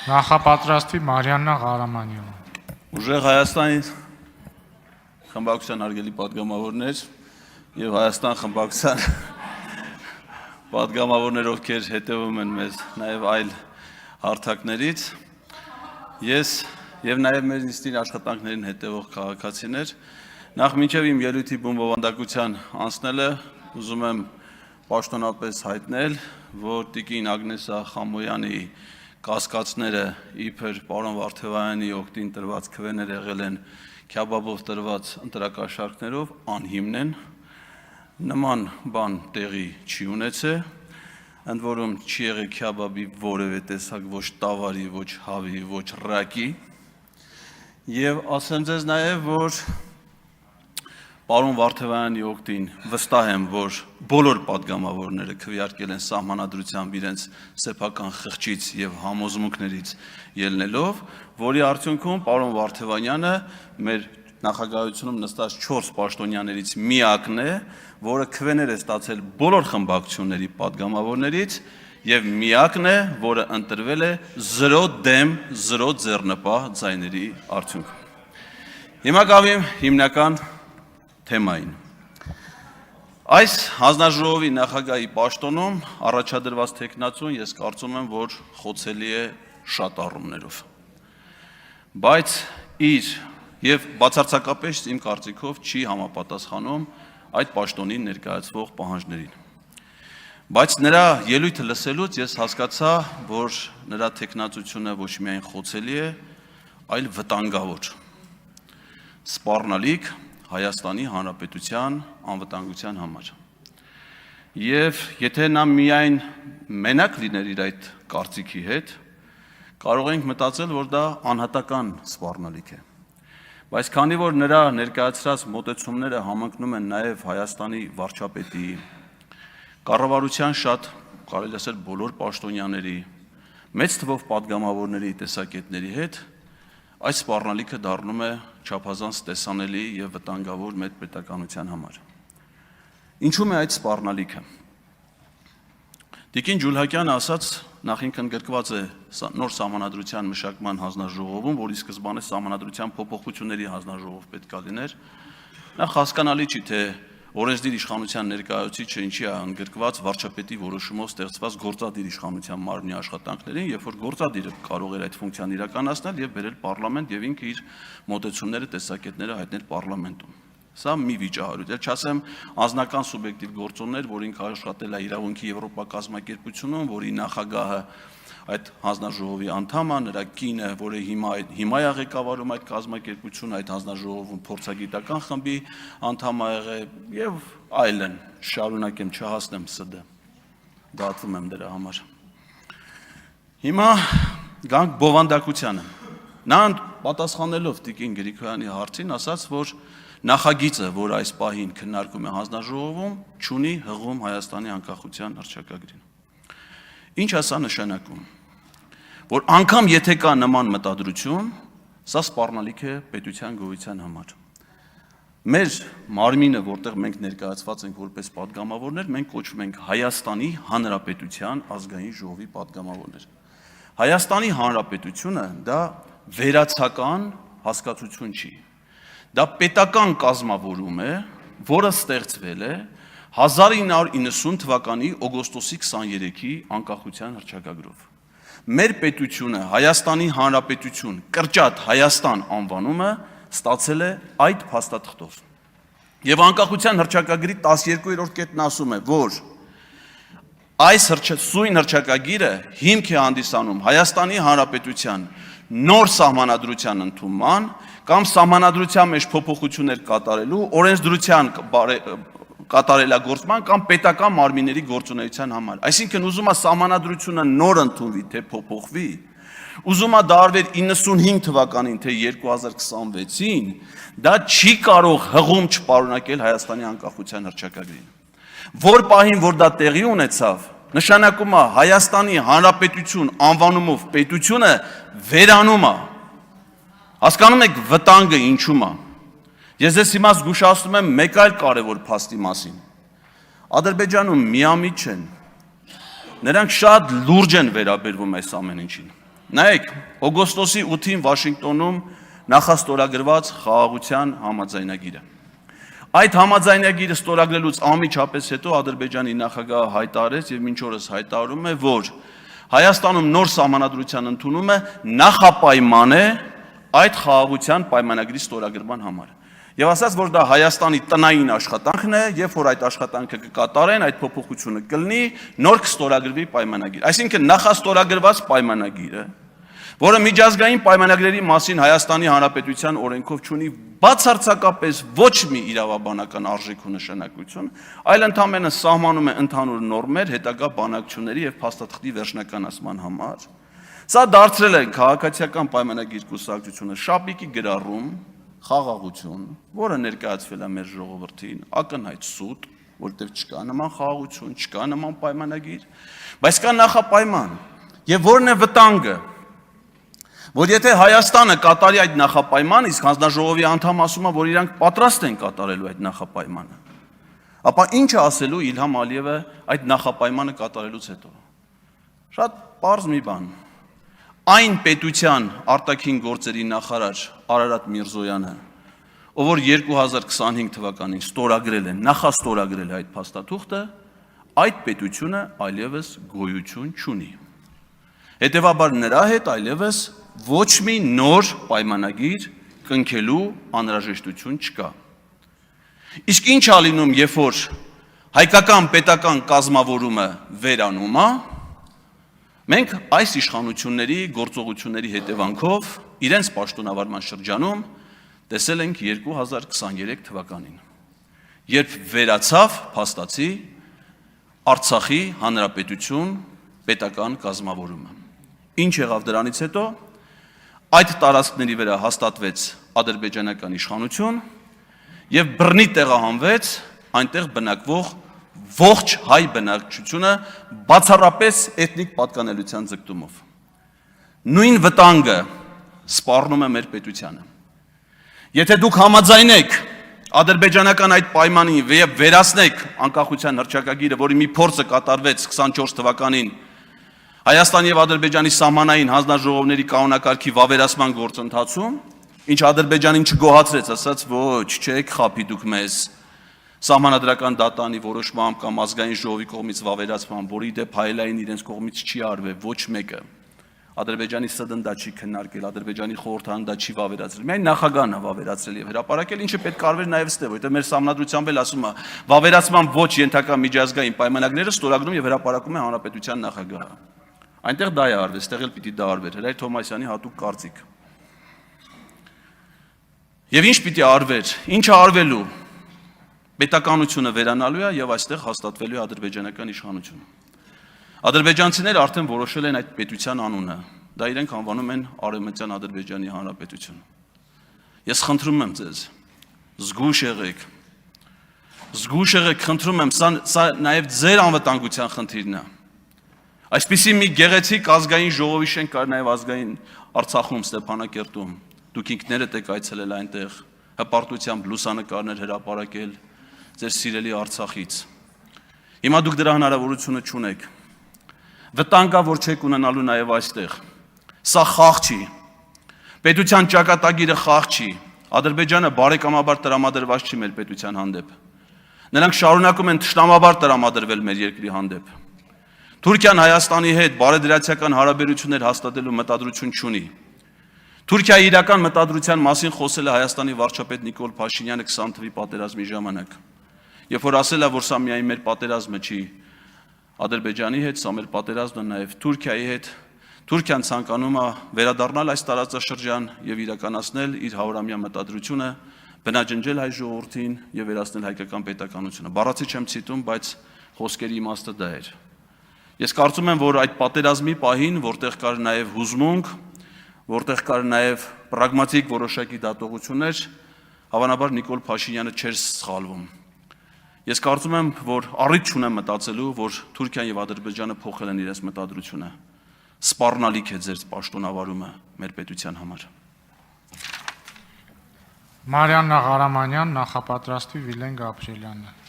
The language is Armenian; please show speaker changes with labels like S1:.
S1: Նախապատրաստվի Մարիաննա Ղարամանյանը։
S2: Ուժեղ Հայաստանի խմբակցության արգելի պատգամավորներ եւ Հայաստան խմբակցության պատգամավորներ, ովքեր հետևում են մեզ նաեւ այլ հարթակներից, ես եւ նաեւ մեր նիստին աշխատանքներին հետևող քաղաքացիներ, նախ մինչեւ իմ ելույթի բումբովանդակության անցնելը ուզում եմ պաշտոնապես հայտնել, որ Տիկին Ագնեսա Խամոյանի կասկածները իբր պարոն Վարդևանյանի օգտին տրված քվեներ եղել են քյաբաբով տրված ընտրակաշառքներով անհիմն են, նման բան տեղի չի ունեցել, ընդ որում չի եղել քյաբաբի որևէ տեսակ ոչ տավարի, ոչ հավի, ոչ ռակի, եւ ասեմ ձեզ նաեւ, որ պարոն Վարդևանյանի օգտին վստահ եմ, որ բոլոր պատգամավորները քվեարկել են սահմանադրությամբ իրենց սեփական խղճից եւ համոզմունքներից ելնելով, որի արդյունքում պարոն Վարդևանյանը մեր նախագահությունում նստած 4 պաշտոնյաներից միակն է, որը քվեներ է ստացել բոլոր խմբակցությունների պատգամավորներից եւ միակն է, որը ընտրվել է 0 դեմ 0 ձեռնպահ ձայների արդյունքում։ Հիմա գավիմ հիմնական թեմային։ Այս հանձնաժողովի նախագահի պաշտոնում առաջադրված թեկնածուն ես կարծում եմ, որ խոցելի է շատ առումներով։ Բայց իր եւ բացարձակապես իմ կարծիքով չի համապատասխանում այդ պաշտոնին ներկայացվող պահանջներին։ Բայց նրա ելույթը լսելուց ես հասկացա, որ նրա թեկնածությունը ոչ միայն խոցելի է, այլ վտանգավոր։ Սպառնալիք Հայաստանի Հանրապետության անվտանգության համար։ Եվ եթե նա միայն մենակ լիներ իր այդ կարծիքի հետ, կարող ենք մտածել, որ դա անհատական սպառնալիք է։ Բայց քանի որ նրա ներկայացրած մոտեցումները համընկնում են նաև Հայաստանի վարչապետի, կառավարության շատ, կարելի ասել բոլոր պաշտոնյաների, մեծ թվով պատգամավորների տեսակետների հետ, այս սպառնալիքը դառնում է չափազանց տեսանելի եւ վտանգավոր մեր պետականության համար։ Ինչու՞մ է այդ սպառնալիքը։ Տիկին Ջուլհակյանը ասաց, նախինքն ընդգրկված է նոր սահմանադրության մշակման հանձնաժողովում, որի սկզբանե սահմանադրության փոփոխությունների հանձնաժողով պետք է լիներ։ Նախ հասկանալի չի, թե օրենսդիր իշխանության ներկայացուցիչը ինչի է ընդգրկված վարչապետի որոշումով ստեղծված գործադիր իշխանության մարմնի աշխատանքներին, երբ որ գործադիրը կարող էր այդ ֆունկցիան իրականացնել եւ բերել պարլամենտ եւ ինքը իր մոտեցումները, տեսակետները հայտնել պարլամենտում։ Սա մի վիճահարույց է, չասեմ անձնական սուբյեկտիվ գործոններ, որ ինքը աշխատել է իրավունքի Եվրոպա կազմակերպությունում, որի նախագահը այդ հանձնաժողովի անդամ է, նրա կինը, որը հիմա է ղեկավարում այդ կազմակերպությունը, այդ հանձնաժողովում փորձագիտական խմբի անդամ է եղել եւ այլն, շարունակեմ չհասնեմ ՍԴ, դատվում եմ դրա համար։ Հիմա գանք բովանդակությանը։ Նա պատասխանելով Տիկին Գրիգորյանի հարցին ասաց, որ նախագիծը, որ այս պահին քննարկում է հանձնաժողովում, չունի հղում Հայաստանի անկախության հռչակագրին։ Ինչ է սա նշանակում, որ անգամ եթե կա նման մտադրություն, սա սպառնալիք է պետության գոյության համար։ Մեր մարմինը, որտեղ մենք ներկայացված ենք որպես պատգամավորներ, մենք կոչվում ենք Հայաստանի Հանրապետության ազգային ժողովի պատգամավորներ։ Հայաստանի Հանրապետությունը դա վերացական հասկացություն չի։ Դա պետական կազմավորում է, որը ստեղծվել է 1990 թվականի օգոստոսի 23-ի անկախության հռչակագրով։ Մեր պետությունը Հայաստանի Հանրապետություն կրճատ Հայաստան անվանումը ստացել է այդ փաստաթղթով։ Եվ անկախության հռչակագրի 12-րդ կետն ասում է, որ այս սույն հռչակագիրը հիմք է հանդիսանում Հայաստանի Հանրապետության նոր սահմանադրության ընդունման կամ սահմանադրության մեջ փոփոխություններ կատարելու, օրենսդրության կատարելագործման կամ պետական մարմինների գործունեության համար։ Այսինքն ուզում է սահմանադրությունը նոր ընդունվի, թե փոփոխվի, ուզում է դա արվեր 95 թվականին, թե 2026-ին, դա չի կարող հղում չպարունակել Հայաստանի անկախության հռչակագրին։ Որ պահին, որ դա տեղի ունեցավ, նշանակում է Հայաստանի Հանրապետություն անվանումով պետությունը վերանում է։ Հասկանում եք վտանգը ինչու՞մ է։ Ես ձեզ հիմա զգուշացնում եմ մեկ այլ կարևոր փաստի մասին։ Ադրբեջանում միամիտ չեն, նրանք շատ լուրջ են վերաբերվում այս ամեն ինչին։ Նայեք, օգոստոսի 8-ին Վաշինգտոնում նախաստորագրված խաղաղության համաձայնագիրը։ Այդ համաձայնագիրը ստորագրելուց անմիջապես հետո Ադրբեջանի նախագահը հայտարարեց եւ մինչ օրս հայտարարում է, որ Հայաստանում նոր սահմանադրության ընդունումը նախապայման է այդ խաղաղության պայմանագրի ստորագրման համար։ Եվ ասաց, որ դա Հայաստանի տնային աշխատանքն է, երբ որ այդ աշխատանքը կկատարեն, այդ փոփոխությունը կլինի, նոր կստորագրվի պայմանագիր։ Այսինքն նախաստորագրված պայմանագիրը, որը միջազգային պայմանագրերի մասին Հայաստանի Հանրապետության օրենքով չունի բացարձակապես ոչ մի իրավաբանական արժեք ու նշանակություն, այլ ընդամենը սահմանում է ընդհանուր նորմեր հետագա բանակցությունների եւ փաստաթղթի վերջնականացման համար։ Սա դարձրել է քաղաքացիական պայմանագիր կուսակցությունը շապիկի գրառում, խաղաղություն, որը ներկայացվել է մեր ժողովրդին, ակնհայտ սուտ, որտեղ չկա նման խաղաղություն, չկա նման պայմանագիր, բայց կա նախապայման։ Եվ որն է վտանգը, որ եթե Հայաստանը կատարի այդ նախապայմանը, իսկ հանձնաժողովի անդամ ասում է, որ իրանք պատրաստ են կատարելու այդ նախապայմանը, ապա ինչ է ասելու Իլհամ Ալիևը այդ նախապայմանը կատարելուց հետո։ Շատ պարզ մի բան։ Այն պետության արտաքին գործերի նախարար Արարատ Միրզոյանը, ով որ 2025 թվականին ստորագրել է, նախաստորագրել է այդ փաստաթուղթը, այդ պետությունը այլևս գոյություն չունի։ Հետևաբար նրա հետ այլևս ոչ մի նոր պայմանագիր կնքելու անհրաժեշտություն չկա։ Իսկ ինչ է լինում, երբ որ հայկական պետական կազմավորումը վերանում է, մենք այս իշխանությունների գործողությունների հետևանքով իրենց պաշտոնավարման շրջանում տեսել ենք 2023 թվականին, երբ վերացավ փաստացի Արցախի հանրապետություն պետական կազմավորումը։ Ինչ եղավ դրանից հետո, այդ տարածքների վրա հաստատվեց ադրբեջանական իշխանություն եւ բռնի տեղահանվեց այնտեղ բնակվող ողջ հայ բնակչությունը բացառապես էթնիկ պատկանելիության ձգտումով։ Նույն վտանգը սպառնում է մեր պետությանը։ Եթե դուք համաձայնեք ադրբեջանական այդ պայմանին եւ վերացնեք անկախության հռչակագիրը, որի մի փորձը կատարվեց 24 թվականին Հայաստանի եւ Ադրբեջանի սահմանային հանձնաժողովների կանոնակարգի վավերացման գործընթացում, ինչ Ադրբեջանին չգոհացրեց, ասաց, ոչ, չեք խափի դուք մեզ սահմանադրական դատանի որոշմամբ կամ ազգային ժողովի կողմից վավերացման, որի դեպ հայելային իրենց կողմից չի արվել ոչ մեկը։ Ադրբեջանի ՍԴՆ դա չի քննարկել, Ադրբեջանի խորհրդարան դա չի վավերացրել։ Միայն նախագահն է վավերացրել եւ հրապարակել, ինչը պետք է արվեր նաեւ ստե, որտեղ մեր սահմանադրությամբ էլ ասում է, վավերացման ոչ ենթակա միջազգային պայմանագրերը ստորագրում եւ հրապարակում է հանրապետության նախագահը։ Այնտեղ դա է արվել, ստեղ էլ պիտի դա արվեր, Հրայր Թոմասյանի հատուկ կարծիք։ Եվ ինչ պիտի արվեր, ինչը արվելու, պետականությունը վերանալու է եւ այստեղ հաստատվելու է ադրբեջանական իշխանությունը։ Ադրբեջանցիները արդեն որոշել են այդ պետության անունը, դա իրենք անվանում են Արևմտյան Ադրբեջանի Հանրապետություն։ Ես խնդրում եմ ձեզ, զգույշ եղեք, խնդրում եմ, սա նաեւ ձեր անվտանգության խնդիրն է։ Այսպիսի մի գեղեցիկ ազգային ժողովի շենք կար նաև ազգային Արցախում, Ստեփանակերտում։ Դուք ինքներդ եք այցելել այնտեղ, հպարտությամբ լուսանկարներ հրապարակել ձեր սիրելի Արցախից։ Հիմա դուք դրա հնարավորությունը չունեք։ Վտանգ կա, որ չեք ունենալու նաև այստեղ։ Սա խաղ չի։ Պետության ճակատագիրը խաղ չի։ Ադրբեջանը բարեկամաբար տրամադրված չի մեր պետության հանդեպ։ Նրանք շարունակում են թշնամաբար տրամադրվել մեր երկրի հանդեպ։ Թուրքիան Հայաստանի հետ բարեդրացիական հարաբերություններ հաստատելու մտադրություն չունի։ Թուրքիայի իրական մտադրության մասին խոսել է Հայաստանի վարչապետ Նիկոլ Փաշինյանը 20 թվականի պատերազմի ժամանակ։ Երբ որ ասել է, որ սա միայն մեր պատերազմը չի Ադրբեջանի հետ, սա մեր պատերազմն է նաև Թուրքիայի հետ, Թուրքիան ցանկանում է վերադառնալ այս տարածաշրջան եւ իրականացնել իր 100-ամյա մտադրությունը, բնաջնջել հայ ժողովրդին եւ վերացնել հայկական պետականությունը։ Բառացի չեմ ցիտում, բայց խոսքերի իմաստը դա էր։ Ես կարծում եմ, որ այդ պատերազմի պահին, որտեղ կար նաև հուզմունք, որտեղ կար նաև պրագմատիկ որոշակի դատողություններ, հավանաբար Նիկոլ Փաշինյանը չէր սխալվում։ Ես կարծում եմ, որ առիթ չունեմ մտածելու, որ Թուրքիան եւ Ադրբեջանը փոխել են իրենց մտադրությունը։ Սպառնալիք է ձեր պաշտոնավարումը մեր պետության համար։
S1: Մարիաննա Ղարամանյան, նախապատրաստվի Վիլեն Գաբրիելյանը։